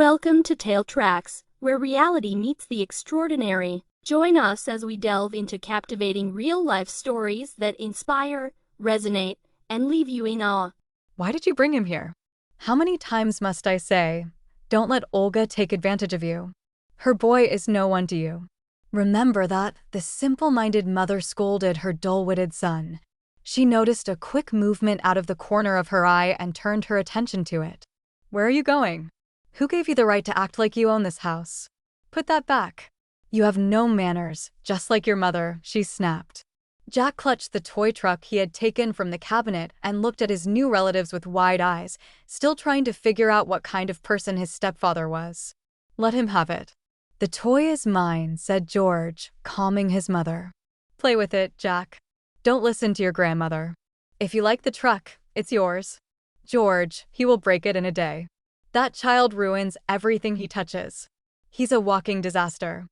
Welcome to Tale Tracks, where reality meets the extraordinary. Join us as we delve into captivating real-life stories that inspire, resonate, and leave you in awe. Why did you bring him here? How many times must I say, don't let Olga take advantage of you. Her boy is no one to you. Remember that the simple-minded mother scolded her dull-witted son. She noticed a quick movement out of the corner of her eye and turned her attention to it. Where are you going? Who gave you the right to act like you own this house? Put that back. You have no manners, just like your mother, she snapped. Jack clutched the toy truck he had taken from the cabinet and looked at his new relatives with wide eyes, still trying to figure out what kind of person his stepfather was. Let him have it. The toy is mine, said George, calming his mother. Play with it, Jack. Don't listen to your grandmother. If you like the truck, it's yours. George, he will break it in a day. That child ruins everything he touches. He's a walking disaster.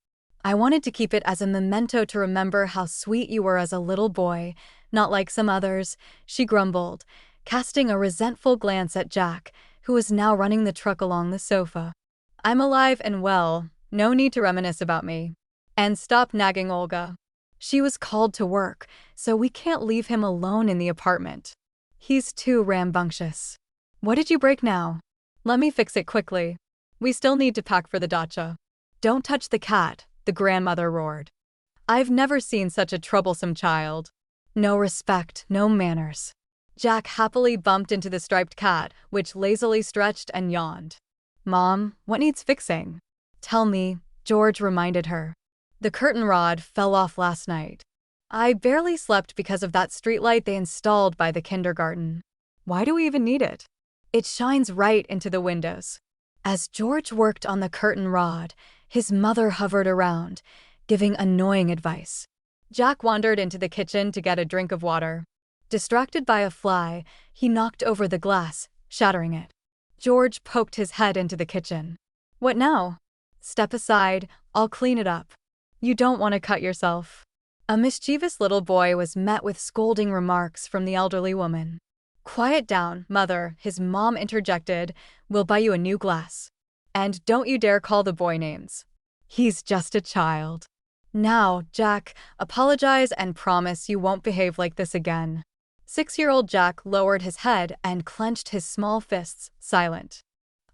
I wanted to keep it as a memento to remember how sweet you were as a little boy, not like some others, she grumbled, casting a resentful glance at Jack, who was now running the truck along the sofa. I'm alive and well, no need to reminisce about me. And stop nagging Olga. She was called to work, so we can't leave him alone in the apartment. He's too rambunctious. What did you break now? Let me fix it quickly. We still need to pack for the dacha. Don't touch the cat, the grandmother roared. I've never seen such a troublesome child. No respect, no manners. Jack happily bumped into the striped cat, which lazily stretched and yawned. Mom, what needs fixing? Tell me, George reminded her. The curtain rod fell off last night. I barely slept because of that streetlight they installed by the kindergarten. Why do we even need it? It shines right into the windows. As George worked on the curtain rod, his mother hovered around, giving annoying advice. Jack wandered into the kitchen to get a drink of water. Distracted by a fly, he knocked over the glass, shattering it. George poked his head into the kitchen. What now? Step aside, I'll clean it up. You don't want to cut yourself. A mischievous little boy was met with scolding remarks from the elderly woman. Quiet down, mother, his mom interjected. We'll buy you a new glass. And don't you dare call the boy names. He's just a child. Now, Jack, apologize and promise you won't behave like this again. 6-year-old Jack lowered his head and clenched his small fists, silent.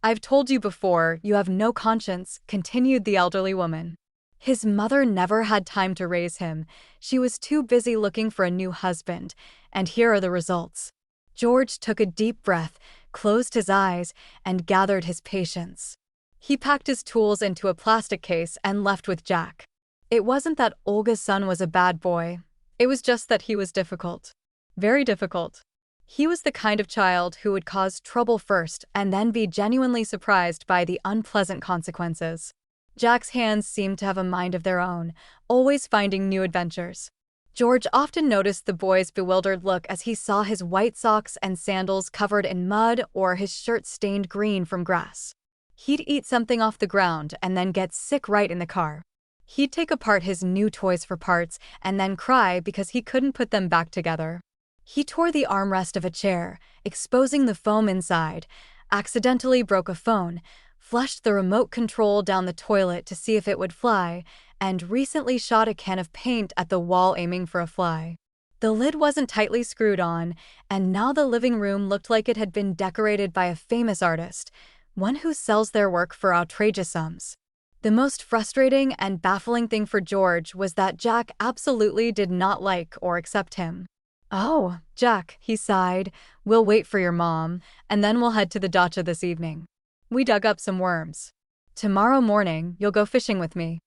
I've told you before, you have no conscience, continued the elderly woman. His mother never had time to raise him. She was too busy looking for a new husband, and here are the results. George took a deep breath, closed his eyes, and gathered his patience. He packed his tools into a plastic case and left with Jack. It wasn't that Olga's son was a bad boy. It was just that he was difficult. Very difficult. He was the kind of child who would cause trouble first and then be genuinely surprised by the unpleasant consequences. Jack's hands seemed to have a mind of their own, always finding new adventures. George often noticed the boy's bewildered look as he saw his white socks and sandals covered in mud or his shirt stained green from grass. He'd eat something off the ground and then get sick right in the car. He'd take apart his new toys for parts and then cry because he couldn't put them back together. He tore the armrest of a chair, exposing the foam inside, accidentally broke a phone, flushed the remote control down the toilet to see if it would fly, and recently shot a can of paint at the wall aiming for a fly. The lid wasn't tightly screwed on, and now the living room looked like it had been decorated by a famous artist, one who sells their work for outrageous sums. The most frustrating and baffling thing for George was that Jack absolutely did not like or accept him. Oh, Jack, he sighed, we'll wait for your mom, and then we'll head to the dacha this evening. We dug up some worms. Tomorrow morning, you'll go fishing with me.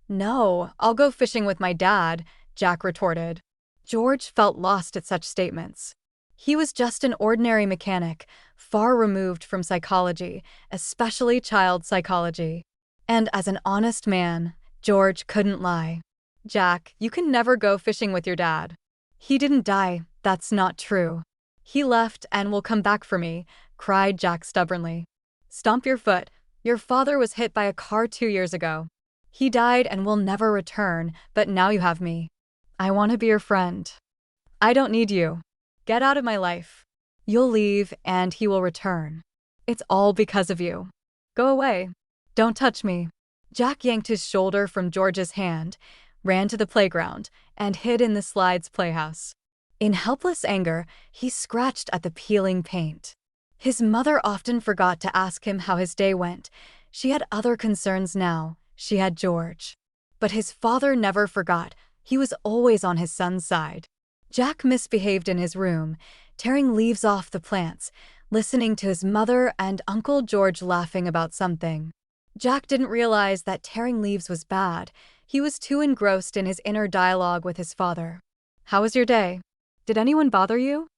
No, I'll go fishing with my dad, Jack retorted. George felt lost at such statements. He was just an ordinary mechanic, far removed from psychology, especially child psychology. And as an honest man, George couldn't lie. Jack, you can never go fishing with your dad. He didn't die, that's not true. He left and will come back for me, cried Jack stubbornly. Stomp your foot. Your father was hit by a car 2 years ago. He died and will never return, but now you have me. I want to be your friend. I don't need you. Get out of my life. You'll leave and he will return. It's all because of you. Go away. Don't touch me. Jack yanked his shoulder from George's hand, ran to the playground, and hid in the slide's playhouse. In helpless anger, he scratched at the peeling paint. His mother often forgot to ask him how his day went. She had other concerns now. She had George. But his father never forgot. He was always on his son's side. Jack misbehaved in his room, tearing leaves off the plants, listening to his mother and Uncle George laughing about something. Jack didn't realize that tearing leaves was bad. He was too engrossed in his inner dialogue with his father. How was your day? Did anyone bother you?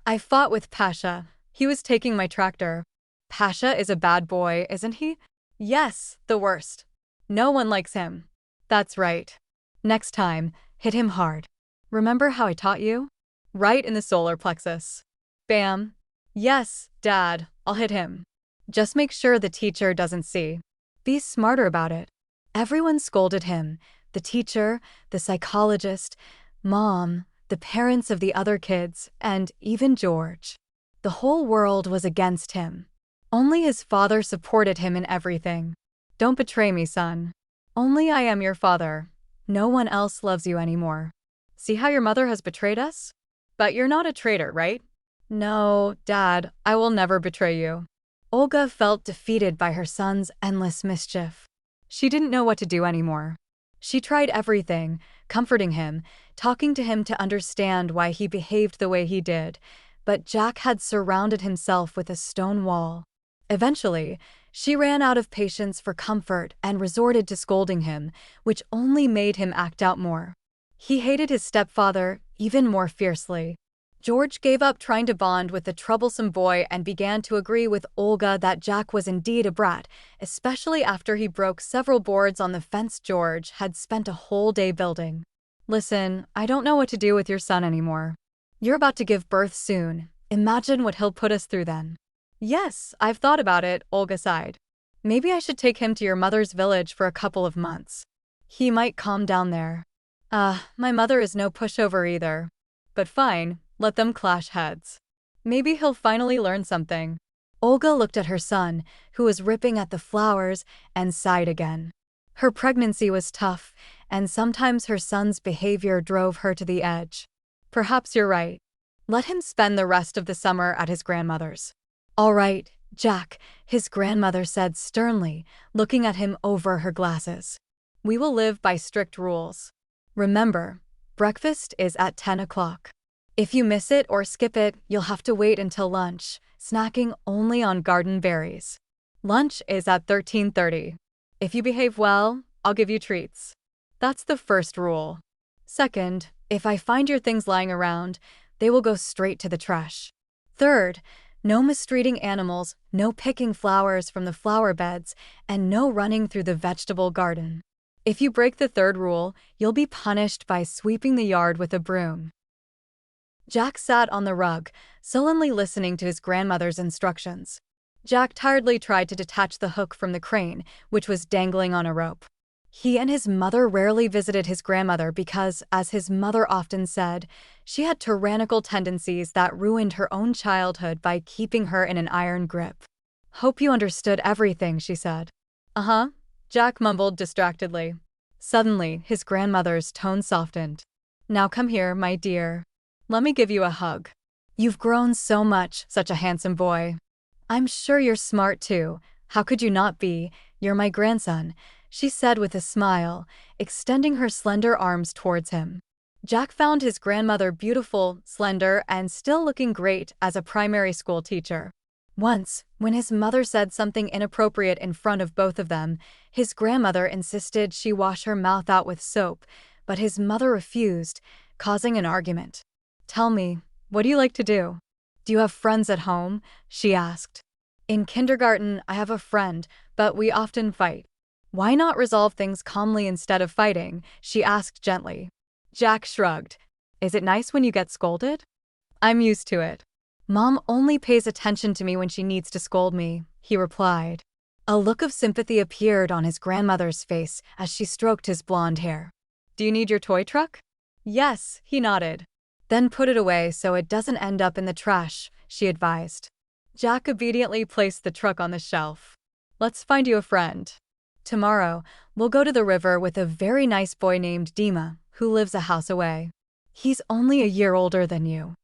I fought with Pasha. He was taking my tractor. Pasha is a bad boy, isn't he? Yes, the worst. No one likes him. That's right. Next time, hit him hard. Remember how I taught you? Right in the solar plexus. Bam. Yes, Dad, I'll hit him. Just make sure the teacher doesn't see. Be smarter about it. Everyone scolded him. The teacher, the psychologist, Mom, the parents of the other kids, and even George. The whole world was against him. Only his father supported him in everything. Don't betray me, son. Only I am your father. No one else loves you anymore. See how your mother has betrayed us? But you're not a traitor, right? No, Dad, I will never betray you. Olga felt defeated by her son's endless mischief. She didn't know what to do anymore. She tried everything, comforting him, talking to him to understand why he behaved the way he did, but Jack had surrounded himself with a stone wall. Eventually, she ran out of patience for comfort and resorted to scolding him, which only made him act out more. He hated his stepfather even more fiercely. George gave up trying to bond with the troublesome boy and began to agree with Olga that Jack was indeed a brat, especially after he broke several boards on the fence George had spent a whole day building. Listen, I don't know what to do with your son anymore. You're about to give birth soon. Imagine what he'll put us through then. Yes, I've thought about it, Olga sighed. Maybe I should take him to your mother's village for a couple of months. He might calm down there. My mother is no pushover either. But fine, let them clash heads. Maybe he'll finally learn something. Olga looked at her son, who was ripping at the flowers, and sighed again. Her pregnancy was tough, and sometimes her son's behavior drove her to the edge. Perhaps you're right. Let him spend the rest of the summer at his grandmother's. All right, Jack, his grandmother said sternly, looking at him over her glasses. We will live by strict rules. Remember, breakfast is at 10 o'clock. If you miss it or skip it, you'll have to wait until lunch, snacking only on garden berries. Lunch is at 13:30. If you behave well, I'll give you treats. That's the first rule. Second, if I find your things lying around, they will go straight to the trash. Third, no mistreating animals, no picking flowers from the flower beds, and no running through the vegetable garden. If you break the third rule, you'll be punished by sweeping the yard with a broom. Jack sat on the rug, sullenly listening to his grandmother's instructions. Jack tiredly tried to detach the hook from the crane, which was dangling on a rope. He and his mother rarely visited his grandmother because, as his mother often said, she had tyrannical tendencies that ruined her own childhood by keeping her in an iron grip. Hope you understood everything, she said. Uh-huh, Jack mumbled distractedly. Suddenly, his grandmother's tone softened. Now come here, my dear. Let me give you a hug. You've grown so much, such a handsome boy. I'm sure you're smart too. How could you not be? You're my grandson, she said with a smile, extending her slender arms towards him. Jack found his grandmother beautiful, slender, and still looking great as a primary school teacher. Once, when his mother said something inappropriate in front of both of them, his grandmother insisted she wash her mouth out with soap, but his mother refused, causing an argument. Tell me, what do you like to do? Do you have friends at home? She asked. In kindergarten, I have a friend, but we often fight. Why not resolve things calmly instead of fighting? She asked gently. Jack shrugged. Is it nice when you get scolded? I'm used to it. Mom only pays attention to me when she needs to scold me, he replied. A look of sympathy appeared on his grandmother's face as she stroked his blonde hair. Do you need your toy truck? Yes, he nodded. Then put it away so it doesn't end up in the trash, she advised. Jack obediently placed the truck on the shelf. Let's find you a friend. Tomorrow, we'll go to the river with a very nice boy named Dima, who lives a house away. He's only a year older than you.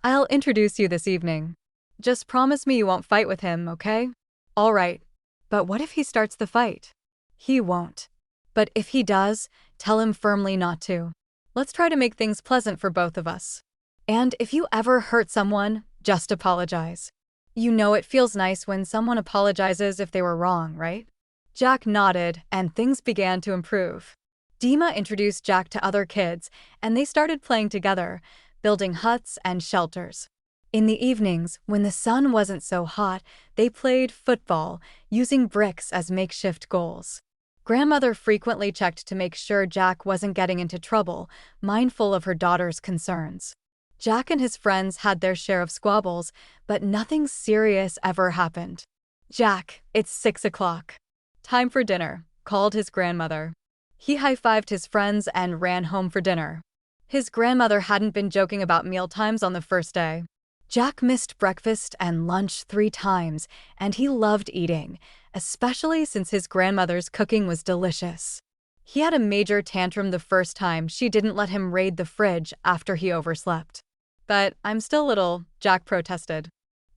I'll introduce you this evening. Just promise me you won't fight with him, okay? All right. But what if he starts the fight? He won't. But if he does, tell him firmly not to. Let's try to make things pleasant for both of us. And if you ever hurt someone, just apologize. You know it feels nice when someone apologizes if they were wrong, right? Jack nodded, and things began to improve. Dima introduced Jack to other kids, and they started playing together, building huts and shelters. In the evenings, when the sun wasn't so hot, they played football, using bricks as makeshift goals. Grandmother frequently checked to make sure Jack wasn't getting into trouble, mindful of her daughter's concerns. Jack and his friends had their share of squabbles, but nothing serious ever happened. "Jack, it's 6 o'clock. Time for dinner," called his grandmother. He high-fived his friends and ran home for dinner. His grandmother hadn't been joking about mealtimes on the first day. Jack missed breakfast and lunch 3 times, and he loved eating, especially since his grandmother's cooking was delicious. He had a major tantrum the first time she didn't let him raid the fridge after he overslept. "But I'm still little," Jack protested.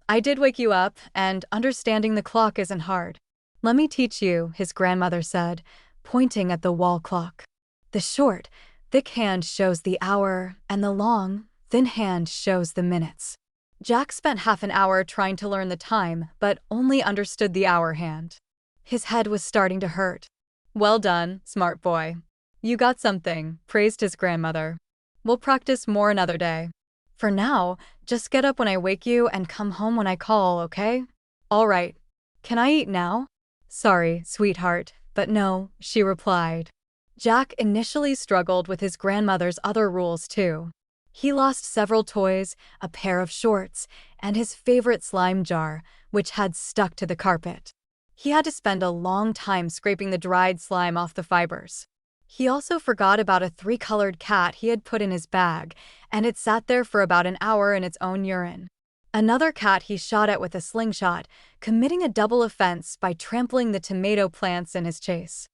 "I did wake you up, and understanding the clock isn't hard. Let me teach you," his grandmother said, pointing at the wall clock. "The short, thick hand shows the hour, and the long, thin hand shows the minutes." Jack spent half an hour trying to learn the time, but only understood the hour hand. His head was starting to hurt. "Well done, smart boy. You got something," praised his grandmother. "We'll practice more another day. For now, just get up when I wake you and come home when I call, okay?" "All right. Can I eat now?" "Sorry, sweetheart, but no," she replied. Jack initially struggled with his grandmother's other rules too. He lost several toys, a pair of shorts, and his favorite slime jar, which had stuck to the carpet. He had to spend a long time scraping the dried slime off the fibers. He also forgot about a 3-colored cat he had put in his bag, and it sat there for about an hour in its own urine. Another cat he shot at with a slingshot, committing a double offense by trampling the tomato plants in his chase.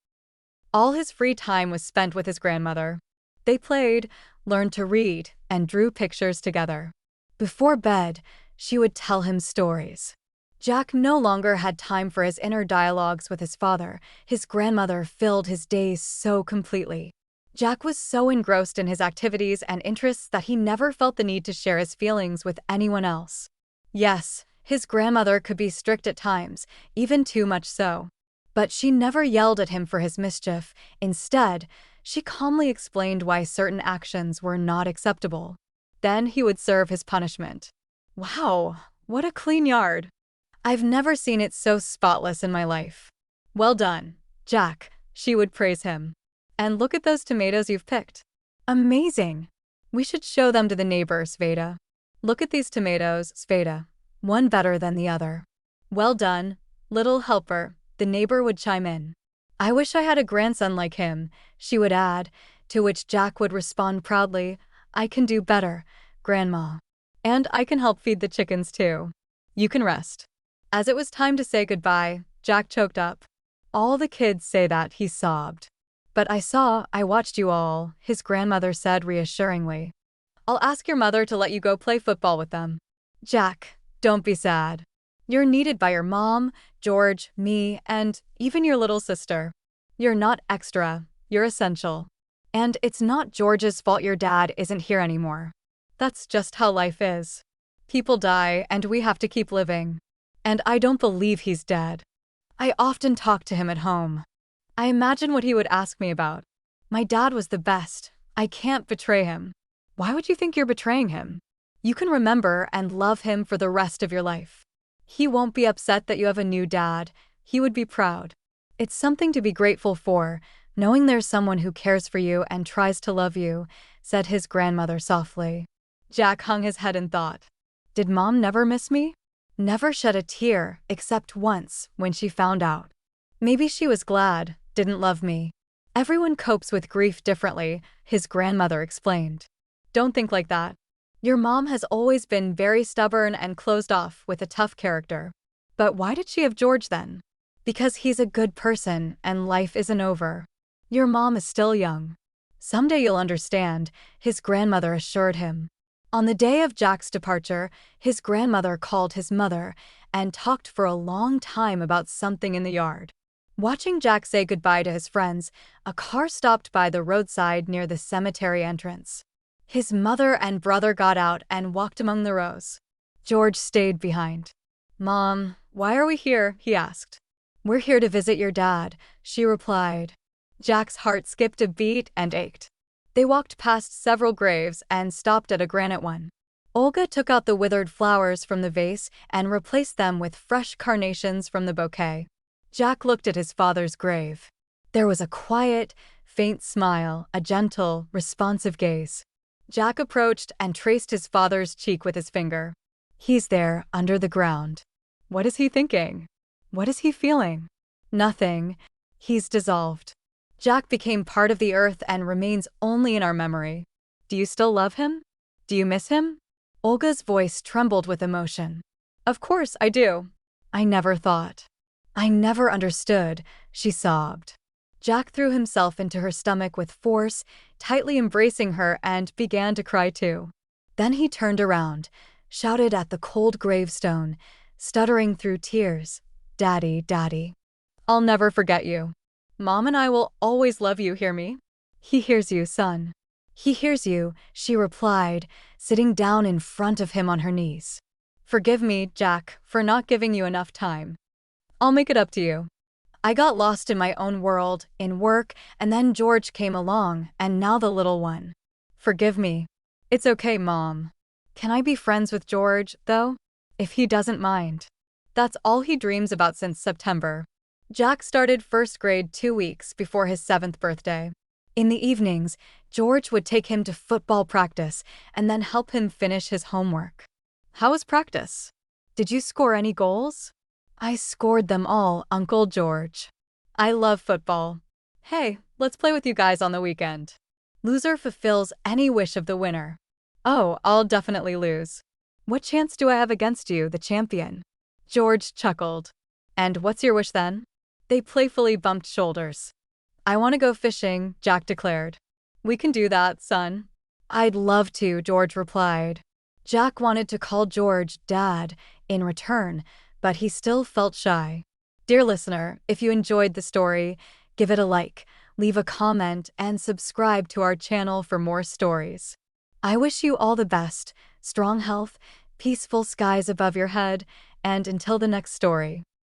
All his free time was spent with his grandmother. They played, learned to read, and drew pictures together. Before bed, she would tell him stories. Jack no longer had time for his inner dialogues with his father. His grandmother filled his days so completely. Jack was so engrossed in his activities and interests that he never felt the need to share his feelings with anyone else. Yes, his grandmother could be strict at times, even too much so. But she never yelled at him for his mischief. Instead, she calmly explained why certain actions were not acceptable. Then he would serve his punishment. "Wow, what a clean yard. I've never seen it so spotless in my life." "Well done, Jack," she would praise him. "And look at those tomatoes you've picked. Amazing. We should show them to the neighbors, Sveta. Look at these tomatoes, Sveta. One better than the other." "Well done, little helper," the neighbor would chime in. "I wish I had a grandson like him," she would add, to which Jack would respond proudly, "I can do better, Grandma. And I can help feed the chickens too. You can rest." As it was time to say goodbye, Jack choked up. "All the kids say that," he sobbed. "But I watched you all," his grandmother said reassuringly. "I'll ask your mother to let you go play football with them." "Jack, don't be sad. You're needed by your mom, George, me, and even your little sister. You're not extra, you're essential. And it's not George's fault your dad isn't here anymore. That's just how life is. People die, and we have to keep living. And I don't believe he's dead. I often talk to him at home. I imagine what he would ask me about. My dad was the best. I can't betray him." "Why would you think you're betraying him? You can remember and love him for the rest of your life. He won't be upset that you have a new dad. He would be proud. It's something to be grateful for, knowing there's someone who cares for you and tries to love you," said his grandmother softly. Jack hung his head in thought. Did Mom never miss me? Never shed a tear, except once, when she found out. Maybe she was glad, didn't love me. Everyone copes with grief differently, his grandmother explained. Don't think like that. Your mom has always been very stubborn and closed off with a tough character. But why did she have George then? Because he's a good person and life isn't over. Your mom is still young. Someday you'll understand, his grandmother assured him. On the day of Jack's departure, his grandmother called his mother and talked for a long time about something in the yard. Watching Jack say goodbye to his friends, a car stopped by the roadside near the cemetery entrance. His mother and brother got out and walked among the rows. George stayed behind. "Mom, why are we here?" he asked. "We're here to visit your dad," she replied. Jack's heart skipped a beat and ached. They walked past several graves and stopped at a granite one. Olga took out the withered flowers from the vase and replaced them with fresh carnations from the bouquet. Jack looked at his father's grave. There was a quiet, faint smile, a gentle, responsive gaze. Jack approached and traced his father's cheek with his finger. He's there, under the ground. What is he thinking? What is he feeling? Nothing. He's dissolved. Jack became part of the earth and remains only in our memory. Do you still love him? Do you miss him? Olga's voice trembled with emotion. Of course I do. I never thought. I never understood, she sobbed. Jack threw himself into her stomach with force, tightly embracing her, and began to cry too. Then he turned around, shouted at the cold gravestone, stuttering through tears, "Daddy, Daddy. I'll never forget you. Mom and I will always love you, hear me?" "He hears you, son. He hears you," she replied, sitting down in front of him on her knees. "Forgive me, Jack, for not giving you enough time. I'll make it up to you. I got lost in my own world, in work, and then George came along, and now the little one. Forgive me." "It's okay, Mom. Can I be friends with George, though? If he doesn't mind." That's all he dreams about since September. Jack started first grade 2 weeks before his 7th birthday. In the evenings, George would take him to football practice and then help him finish his homework. "How was practice? Did you score any goals?" "I scored them all, Uncle George. I love football. Hey, let's play with you guys on the weekend." Loser fulfills any wish of the winner. "Oh, I'll definitely lose. What chance do I have against you, the champion?" George chuckled. "And what's your wish then?" They playfully bumped shoulders. "I want to go fishing," Jack declared. "We can do that, son." "I'd love to," George replied. Jack wanted to call George Dad in return, but he still felt shy. Dear listener, if you enjoyed the story, give it a like, leave a comment, and subscribe to our channel for more stories. I wish you all the best, strong health, peaceful skies above your head, and until the next story.